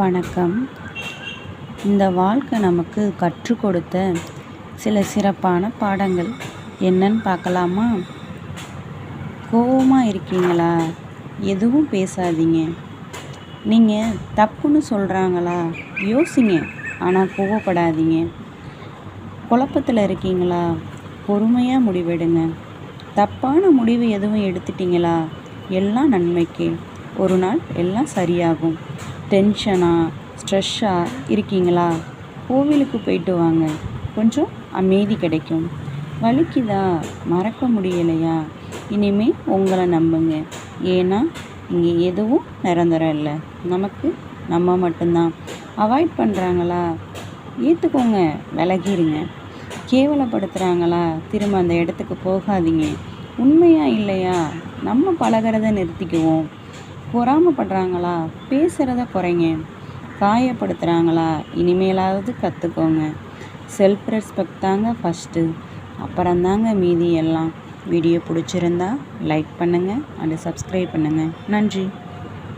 வணக்கம். இந்த வாழ்க்கை நமக்கு கற்றுக் கொடுத்த சில சிறப்பான பாடங்கள் என்னன்னு பார்க்கலாமா? கோவமாக இருக்கீங்களா? எதுவும் பேசாதீங்க. நீங்கள் தப்புன்னு சொல்கிறாங்களா? யோசிங்க, ஆனால் கோவப்படாதீங்க. குழப்பத்தில் இருக்கீங்களா? பொறுமையாக முடிவெடுங்க. தப்பான முடிவு எதுவும் எடுத்துட்டீங்களா? எல்லாம் நன்மைக்கு. ஒரு நாள் எல்லாம் சரியாகும். ஸ்ட்ரெஸ்ஸாக இருக்கீங்களா? கோவிலுக்கு போயிட்டு வாங்க, கொஞ்சம் அமைதி கிடைக்கும். வலிக்குதா? மறக்க முடியலையா? இனிமேல் உங்களை நம்புங்க. ஏன்னா இங்கே எதுவும் நிரந்தரம் இல்லை. நம்ம மட்டும்தான். அவாய்ட் பண்ணுறாங்களா? ஏற்றுக்கோங்க, விலகிருங்க. கேவலப்படுத்துகிறாங்களா? திரும்ப அந்த இடத்துக்கு போகாதீங்க. உண்மையா இல்லையா? நம்ம பழகிறத நிறுத்திக்குவோம். பொறாமப்படுறாங்களா? பேசுகிறத குறைங்க. காயப்படுத்துகிறாங்களா? இனிமேலாவது கற்றுக்கோங்க. செல்ஃப் ரெஸ்பெக்ட் தாங்க ஃபஸ்ட்டு, அப்புறம்தாங்க மீதி எல்லாம். வீடியோ பிடிச்சிருந்தா லைக் பண்ணுங்கள் அண்ட் சப்ஸ்கிரைப் பண்ணுங்கள். நன்றி.